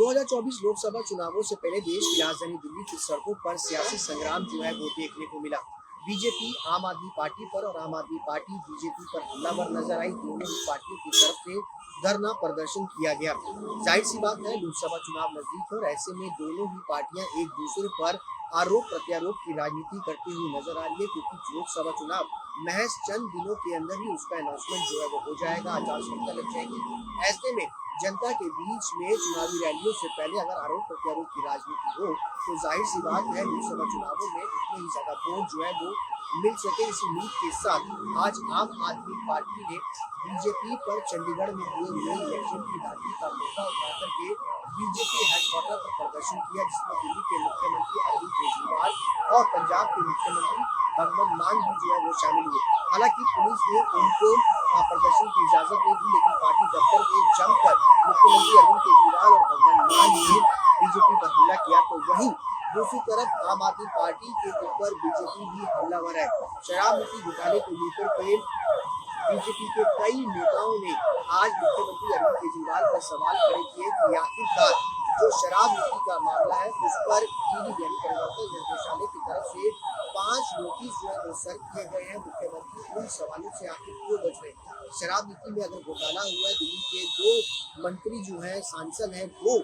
2024 लोकसभा चुनावों से पहले देश की राजधानी दिल्ली की सड़कों पर सियासी संग्राम जो है वो देखने को मिला। बीजेपी आम आदमी पार्टी पर और आम आदमी पार्टी बीजेपी पर हमलावर नजर आई। दोनों ही पार्टियों की तरफ से धरना प्रदर्शन किया गया। जाहिर सी बात है, लोकसभा चुनाव नजदीक है और ऐसे में दोनों ही पार्टियां एक दूसरे पर आरोप प्रत्यारोप की राजनीति करती हुई नजर आ रही है, क्योंकि लोकसभा चुनाव महज चंद दिनों के अंदर ही उसका अनाउंसमेंट जो है वो हो जाएगा, आचार संहिता लग जाएगी। ऐसे में जनता के बीच में चुनावी रैलियों से पहले अगर आरोप प्रत्यारोप की राजनीति हो तो जाहिर सी बात है लोकसभा चुनावों में उतने ही ज्यादा वोट जो है वो मिल सके। इस उम्मीद के साथ आज आम आदमी पार्टी ने बीजेपी पर चंडीगढ़ में हुए इलेक्शन की बातचीत का मुद्दा उठा करके बीजेपी हेडक्वार्टर पर प्रदर्शन किया, जिसमें दिल्ली के मुख्यमंत्री अरविंद केजरीवाल और पंजाब के मुख्यमंत्री भगवंत मान भी जो है वो शामिल हुए। हालांकि पुलिस ने उनको प्रदर्शन की इजाजत नहीं दी, लेकिन पार्टी दफ्तर में जमकर मुख्यमंत्री अरविंद केजरीवाल और भगवंत मान ने बीजेपी पर हमला किया। तो वहीं दूसरी तरफ आम आदमी पार्टी के ऊपर बीजेपी भी हमलावर है। शराब नीति घोटाले को लेकर के बीजेपी के कई नेताओं ने आज मुख्यमंत्री अरविंद केजरीवाल पर सवाल खड़े किए कि आखिरकार जो शराब नीति का मामला है उस पर ईडी यानी प्रवर्तन निदेशालय की तरफ से 5 नोटिस जो है वो सर्व किए गए हैं। मुख्यमंत्री उन सवालों से आखिर क्यों बच रहे हैं? शराब नीति में अगर घोटाला हुआ है, दिल्ली के 2 मंत्री जो है सांसद है वो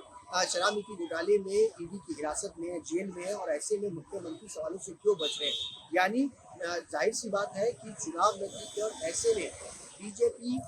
शराब नीति घोटाले में ईडी की हिरासत में है, जेल में है, और ऐसे में मुख्यमंत्री सवालों से क्यों बच रहे हैं? यानी जाहिर सी बात है कि चुनाव नजदीक है और ऐसे में बीजेपी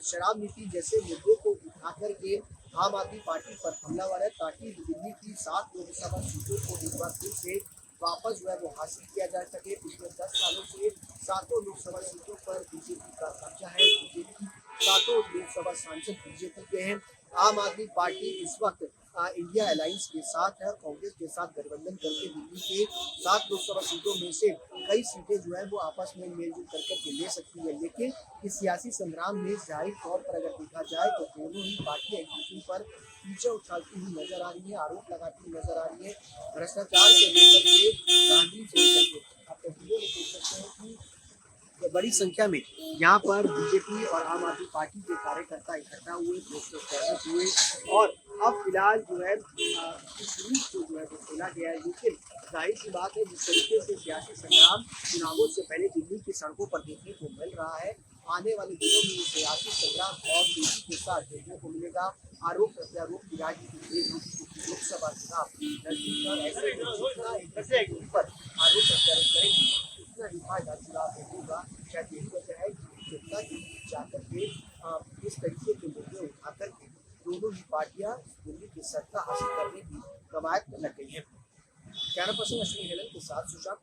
शराब नीति जैसे मुद्दे को उठा करके आम आदमी पार्टी पर हमलावर है, ताकि दिल्ली की 7 लोकसभा सीटों को एक बार फिर से वापस जो है वो हासिल किया जा सके। पिछले 10 सालों से 7 लोकसभा सीटों पर बीजेपी का कब्जा है। बीजेपी 7 लोकसभा सांसद बीजेपी के हैं। आम आदमी पार्टी इस वक्त इंडिया अलायंस के साथ है, कांग्रेस के साथ गठबंधन करके दिल्ली के 7 लोकसभा सीटों में से कई सीटें जो है वो आपस में मेलजोल करके ले सकती है। लेकिन इस सियासी संग्राम में जाहिर तौर पर अगर देखा जाए तो दोनों ही पार्टियां एक दूसरे पर पीछे उछालती हुई नजर आ रही है, आरोप लगाती हुई नजर आ रही है, भ्रष्टाचार से लेकर के गांधी से लेकर के। आप तस्वीरों में देख सकते हैं कि बड़ी संख्या में यहाँ पर बीजेपी और आम आदमी पार्टी के कार्यकर्ता इकट्ठा हुए, पोस्टर फैसले हुए और अब फिलहाल जो है इस रूट को जो है वो खोला गया है। लेकिन जाहिर सी बात है, जिस तरीके से सियासी संग्राम चुनावों से पहले दिल्ली की सड़कों पर देखने को मिल रहा है, आने वाले दिनों में सियासी संग्राम और तेजी के साथ देखने को मिलेगा। आरोप प्रत्यारोप की राजनीति तेज होगी, क्योंकि लोकसभा चुनाव नजदीक और ऐसे में पर आरोप प्रत्यारोप करेंगे उतना ही फायदा चुनाव में होगा। शायद यही वजह है कि जनता के बीच जाकर के इस तरीके के मुद्दे उठा करके दोनों ही पार्टियां दिल्ली की सत्ता हासिल करने की कवायद में लग गई है। कैमरा पर्सन अश्विनी हेलन के साथ सुशांत।